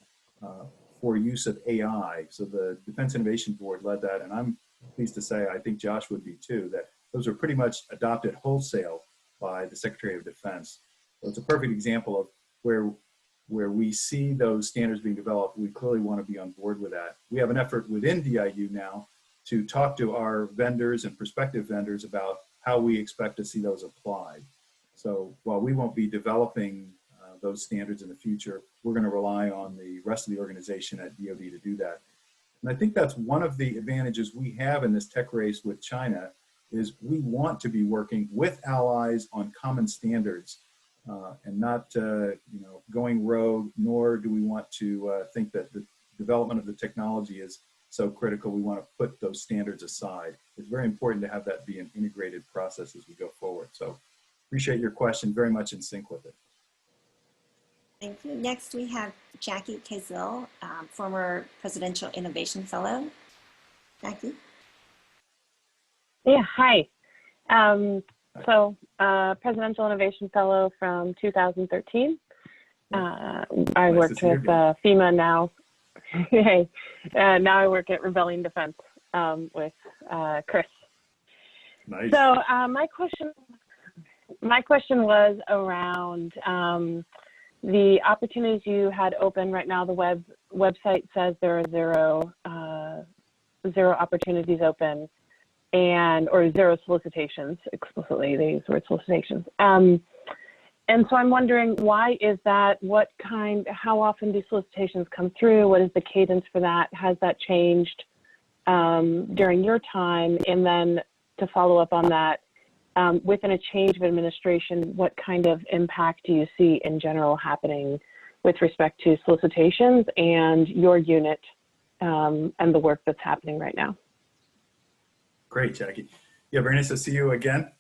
for use of AI. So the Defense Innovation Board led that, and I'm pleased to say, I think Josh would be too, that those are pretty much adopted wholesale by the Secretary of Defense. So it's a perfect example of where we see those standards being developed. We clearly want to be on board with that. We have an effort within DIU now to talk to our vendors and prospective vendors about how we expect to see those applied. So while we won't be developing those standards in the future, we're going to rely on the rest of the organization at DoD to do that. And I think that's one of the advantages we have in this tech race with China, is we want to be working with allies on common standards and not going rogue, nor do we want to think that the development of the technology is so critical we want to put those standards aside. It's very important to have that be an integrated process as we go forward. So appreciate your question, very much in sync with it. Thank you. Next, we have Jackie Kazil, former Presidential Innovation Fellow. Jackie? Yeah, hi. Presidential Innovation Fellow from 2013. I worked with FEMA now. Now I work at Rebellion Defense with Chris. Nice. So my question was around the opportunities you had open. Right now the website says there are zero opportunities open, or zero solicitations. Explicitly they use the word solicitations. And so I'm wondering, why is that? How often do solicitations come through? What is the cadence for that? Has that changed during your time? And then to follow up on that, within a change of administration, what kind of impact do you see in general happening with respect to solicitations and your unit and the work that's happening right now? Great, Jackie. Yeah, very nice to see you again.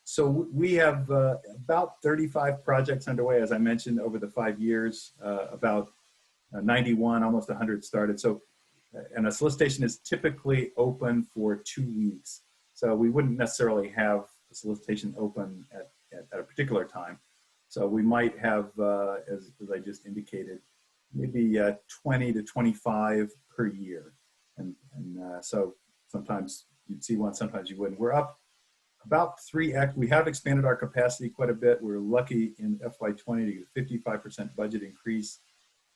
So we have about 35 projects underway, as I mentioned, over the 5 years, about 91, almost 100 started. So, and a solicitation is typically open for 2 weeks. So we wouldn't necessarily have a solicitation open at a particular time. So we might have, as I just indicated, maybe 20 to 25 per year. And And so sometimes you'd see one, sometimes you wouldn't. We're up about 3x. We have expanded our capacity quite a bit. We're lucky in FY20 to get a 55% budget increase,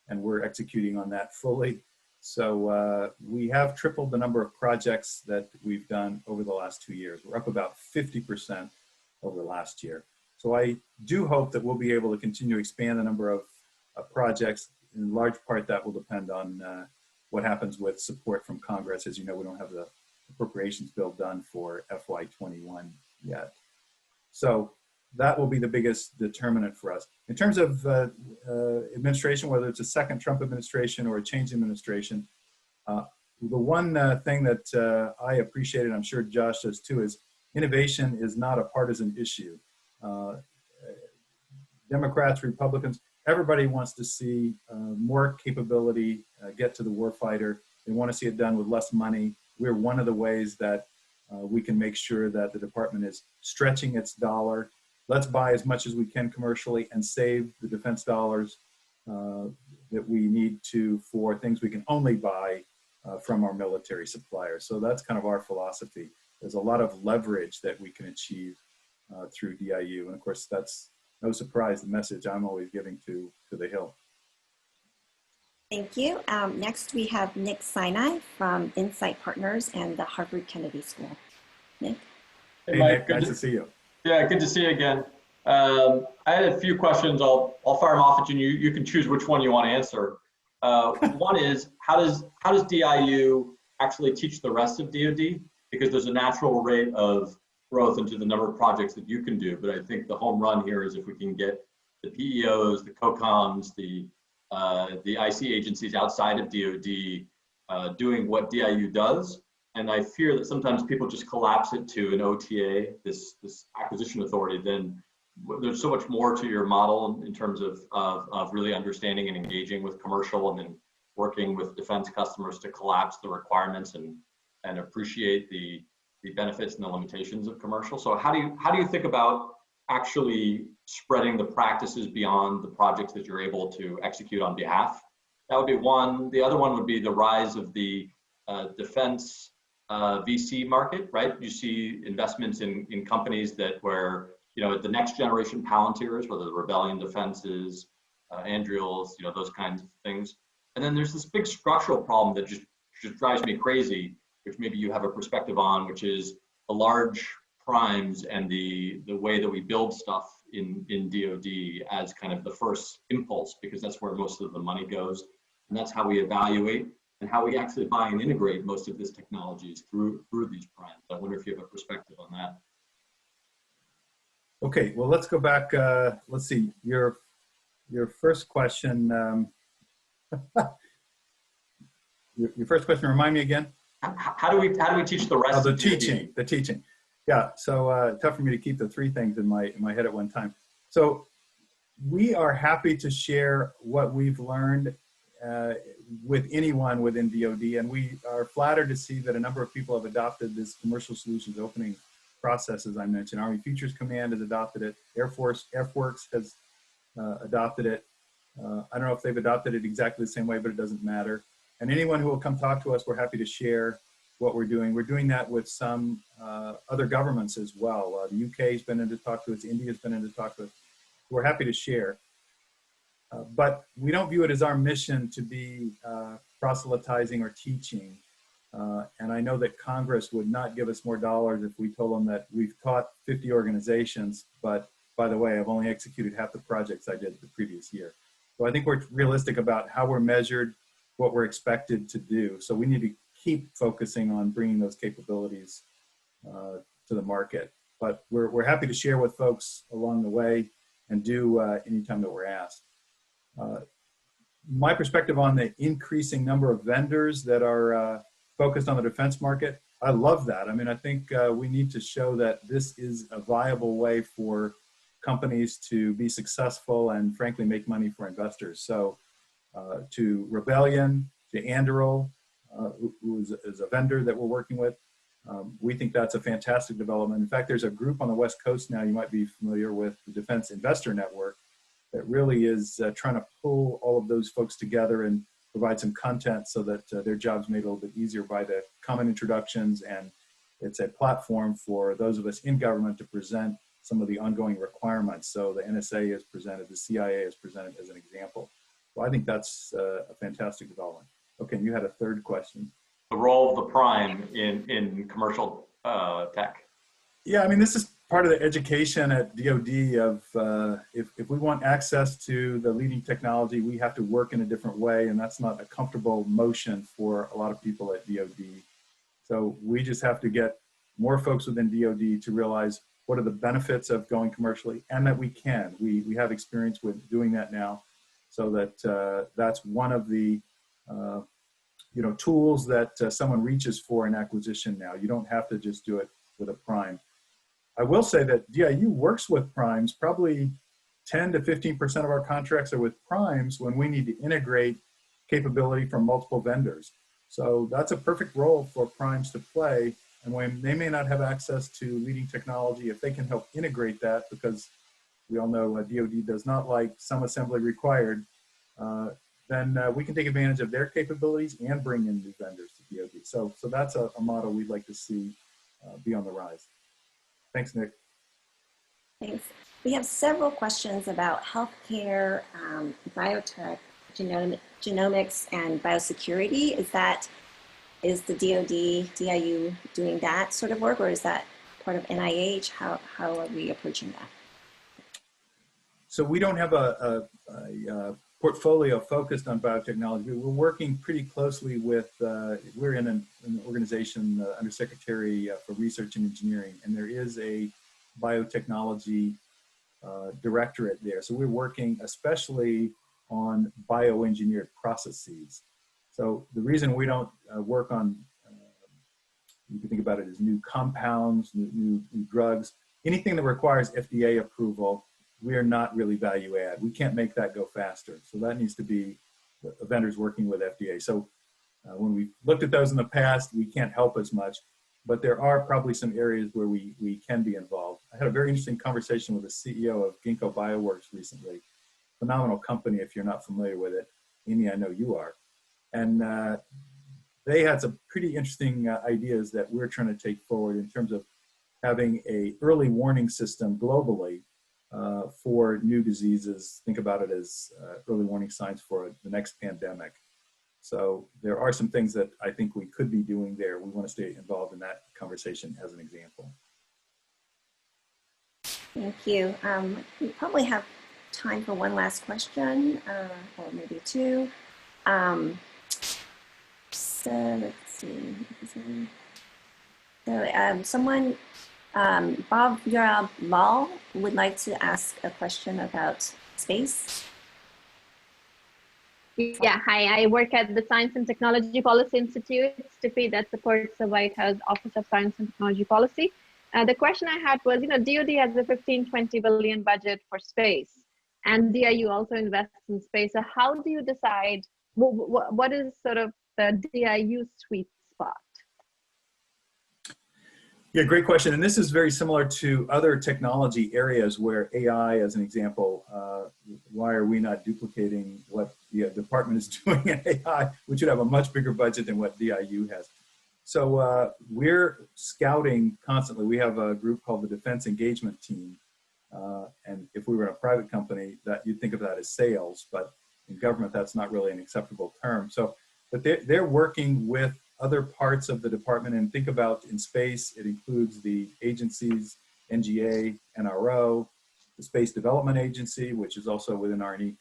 and we're executing on that fully. So we have tripled the number of projects that we've done over the last 2 years. We're up about 50% over last year. So I do hope that we'll be able to continue to expand the number of projects. In large part, that will depend on what happens with support from Congress. As you know, we don't have the appropriations bill done for FY21 yet. So that will be the biggest determinant for us. In terms of administration, whether it's a second Trump administration or a change in administration, the one thing that I appreciate, and I'm sure Josh does too, is innovation is not a partisan issue. Democrats, Republicans, everybody wants to see more capability get to the warfighter. They want to see it done with less money. We're one of the ways that we can make sure that the department is stretching its dollar. Let's buy as much as we can commercially and save the defense dollars that we need to for things we can only buy from our military suppliers. So that's kind of our philosophy. There's a lot of leverage that we can achieve through DIU. And of course, that's no surprise, the message I'm always giving to the Hill. Thank you. Next, we have Nick Sinai from Insight Partners and the Harvard Kennedy School. Nick? Hey, Mike, nice to see you. Yeah, good to see you again. I had a few questions. I'll fire them off at you. You can choose which one you want to answer. One is, how does DIU actually teach the rest of DoD? Because there's a natural rate of growth into the number of projects that you can do. But I think the home run here is if we can get the PEOs, the COCOMs, the IC agencies outside of DoD doing what DIU does. And I fear that sometimes people just collapse it to an OTA, this acquisition authority. Then there's so much more to your model in terms of really understanding and engaging with commercial and then working with defense customers to collapse the requirements and appreciate the benefits and the limitations of commercial. So how do you think about actually spreading the practices beyond the projects that you're able to execute on behalf? That would be one. The other one would be the rise of the defense VC market, right? You see investments in companies that where, the next generation Palantirs, whether the Rebellion Defenses, Andurils, those kinds of things. And then there's this big structural problem that just drives me crazy, which maybe you have a perspective on, which is the large primes and the way that we build stuff in DoD as kind of the first impulse, because that's where most of the money goes. And that's how we evaluate and how we actually buy and integrate most of this technology is through these primes. I wonder if you have a perspective on that. Okay, well, let's go back. Let's see, your first question. Your first question, remind me again. How do we teach the rest? Oh, the teaching. Yeah, so tough for me to keep the three things in my head at one time. So we are happy to share what we've learned with anyone within DoD, and we are flattered to see that a number of people have adopted this commercial solutions opening process, as I mentioned. Army Futures Command has adopted it. Air Force has adopted it. I don't know if they've adopted it exactly the same way, but it doesn't matter. And anyone who will come talk to us, we're happy to share what we're doing. We're doing that with some other governments as well. The UK has been in to talk to us. India's been in to talk to us. We're happy to share. But we don't view it as our mission to be proselytizing or teaching. And I know that Congress would not give us more dollars if we told them that we've taught 50 organizations, but by the way, I've only executed half the projects I did the previous year. So I think we're realistic about how we're measured, what we're expected to do. So we need to keep focusing on bringing those capabilities to the market. But we're happy to share with folks along the way and do anytime that we're asked. My perspective on the increasing number of vendors that are focused on the defense market, I love that. I mean, I think we need to show that this is a viable way for companies to be successful and frankly make money for investors. So to Rebellion, to Anduril, who is a vendor that we're working with, we think that's a fantastic development. In fact, there's a group on the West Coast now, you might be familiar with, the Defense Investor Network, that really is trying to pull all of those folks together and provide some content so that their job's made a little bit easier by the common introductions, and it's a platform for those of us in government to present some of the ongoing requirements. So the NSA is presented, the CIA is presented as an example. So I think that's a fantastic development. Okay, you had a third question. The role of the prime in commercial tech. Yeah, I mean, this is part of the education at DoD of if we want access to the leading technology, we have to work in a different way, and that's not a comfortable motion for a lot of people at DoD. So we just have to get more folks within DoD to realize what are the benefits of going commercially, and that we can. We have experience with doing that now, so that that's one of the tools that someone reaches for in acquisition now. You don't have to just do it with a prime. I will say that DIU works with primes. Probably 10 to 15% of our contracts are with primes when we need to integrate capability from multiple vendors. So that's a perfect role for primes to play. And when they may not have access to leading technology, if they can help integrate that, because we all know DoD does not like some assembly required, then we can take advantage of their capabilities and bring in new vendors to DoD. So that's a model we'd like to see be on the rise. Thanks, Nick. Thanks. We have several questions about healthcare, biotech, genomics, and biosecurity. Is the DIU doing that sort of work, or is that part of NIH? How are we approaching that? So we don't have a portfolio focused on biotechnology. We're working pretty closely with, we're in an organization, Undersecretary for Research and Engineering, and there is a biotechnology directorate there. So we're working especially on bioengineered processes. So the reason we don't work on, you can think about it as new compounds, new drugs, anything that requires FDA approval, we are not really value add. We can't make that go faster. So that needs to be the vendors working with FDA. So when we looked at those in the past, we can't help as much, but there are probably some areas where we can be involved. I had a very interesting conversation with the CEO of Ginkgo Bioworks recently. Phenomenal company if you're not familiar with it. Amy, I know you are. And they had some pretty interesting ideas that we're trying to take forward in terms of having a early warning system globally for new diseases. Think about it as early warning signs for the next pandemic. So there are some things that I think we could be doing there. We want to stay involved in that conversation as an example. Thank you. We probably have time for one last question, or maybe two. So let's see. So someone, Bob Yarab would like to ask a question about space. Yeah, hi, I work at the Science and Technology Policy Institute, STIPI, that supports the White House Office of Science and Technology Policy. The question I had was, DoD has a 15-20 billion budget for space, and DIU also invests in space. So how do you decide, what is sort of the DIU sweet spot? Yeah, great question. And this is very similar to other technology areas where AI, as an example, why are we not duplicating what the department is doing in AI, which would have a much bigger budget than what DIU has. So we're scouting constantly. We have a group called the Defense Engagement Team. And if we were in a private company, that you'd think of that as sales, but in government, that's not really an acceptable term. So, but they're working with other parts of the department, and think about in space, it includes the agencies, NGA, NRO, the Space Development Agency, which is also within R&E,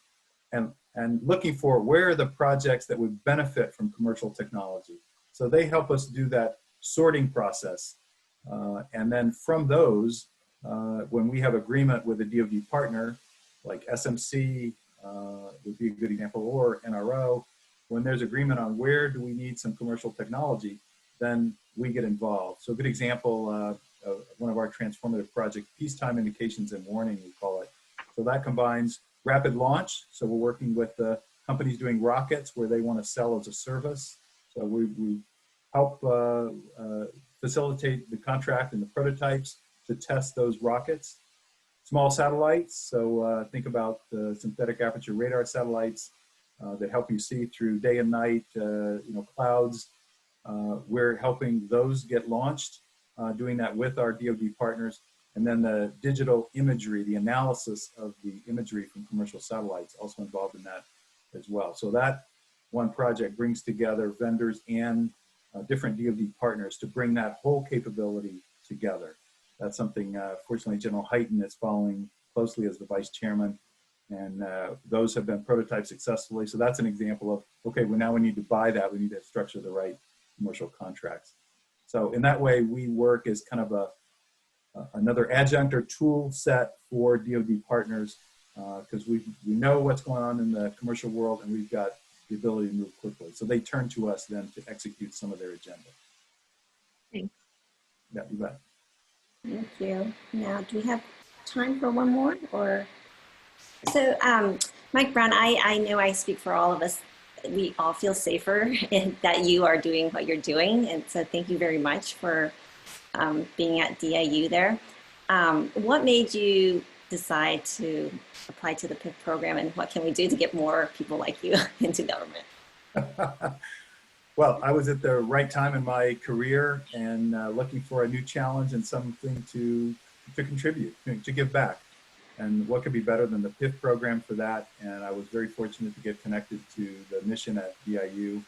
and looking for where are the projects that would benefit from commercial technology. So they help us do that sorting process. And then from those, when we have agreement with a DoD partner, like SMC would be a good example, or NRO, when there's agreement on where do we need some commercial technology, then we get involved. So a good example of one of our transformative projects, Peacetime Indications and Warning, we call it. So that combines rapid launch. So we're working with the companies doing rockets where they want to sell as a service. So we help facilitate the contract and the prototypes to test those rockets. Small satellites, so think about the synthetic aperture radar satellites. that help you see through day and night, clouds. We're helping those get launched, doing that with our DoD partners. And then the digital imagery, the analysis of the imagery from commercial satellites, also involved in that as well. So that one project brings together vendors and different DoD partners to bring that whole capability together. That's something, fortunately, General Hyten is following closely as the vice chairman, and those have been prototyped successfully. So that's an example of, okay, well, now we need to buy that. We need to structure the right commercial contracts. So in that way, we work as kind of another adjunct or tool set for DoD partners, because we know what's going on in the commercial world, and we've got the ability to move quickly. So they turn to us then to execute some of their agenda. Thanks. Yeah, you bet. Thank you. Now, do we have time for one more? Or so, Mike Brown, I know I speak for all of us. We all feel safer that you are doing what you're doing, and so thank you very much for being at DIU there. What made you decide to apply to the PIP program, and what can we do to get more people like you into government? Well, I was at the right time in my career and looking for a new challenge and something to contribute, to give back. And what could be better than the PIP program for that? And I was very fortunate to get connected to the mission at DIU.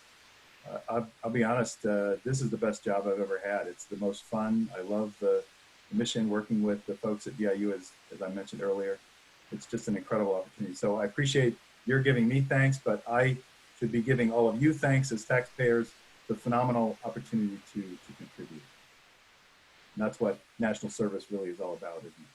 I'll be honest, this is the best job I've ever had. It's the most fun. I love the mission, working with the folks at DIU, as I mentioned earlier. It's just an incredible opportunity. So I appreciate your giving me thanks, but I should be giving all of you thanks as taxpayers, the phenomenal opportunity to contribute. And that's what national service really is all about, isn't it?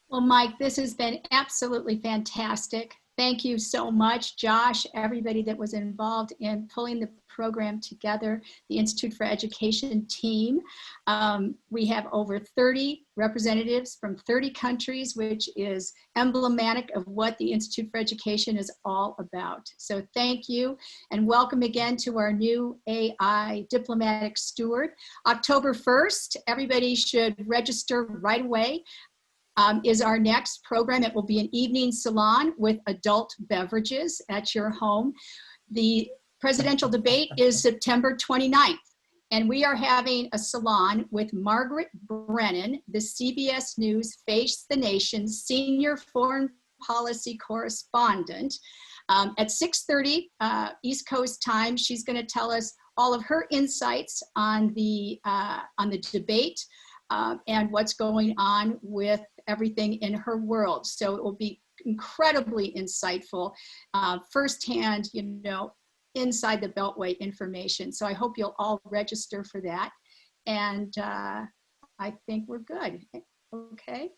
Well, Mike, this has been absolutely fantastic. Thank you so much, Josh, everybody that was involved in pulling the program together, the Institute for Education team. We have over 30 representatives from 30 countries, which is emblematic of what the Institute for Education is all about. So thank you, and welcome again to our new AI diplomatic steward. October 1st, everybody should register right away. Is our next program. It will be an evening salon with adult beverages at your home. The presidential debate is September 29th, and we are having a salon with Margaret Brennan, the CBS News Face the Nation senior foreign policy correspondent. At 6:30 East Coast time, she's going to tell us all of her insights on the debate and what's going on with everything in her world. So it will be incredibly insightful, firsthand, inside the Beltway information. So I hope you'll all register for that. And I think we're good. Okay.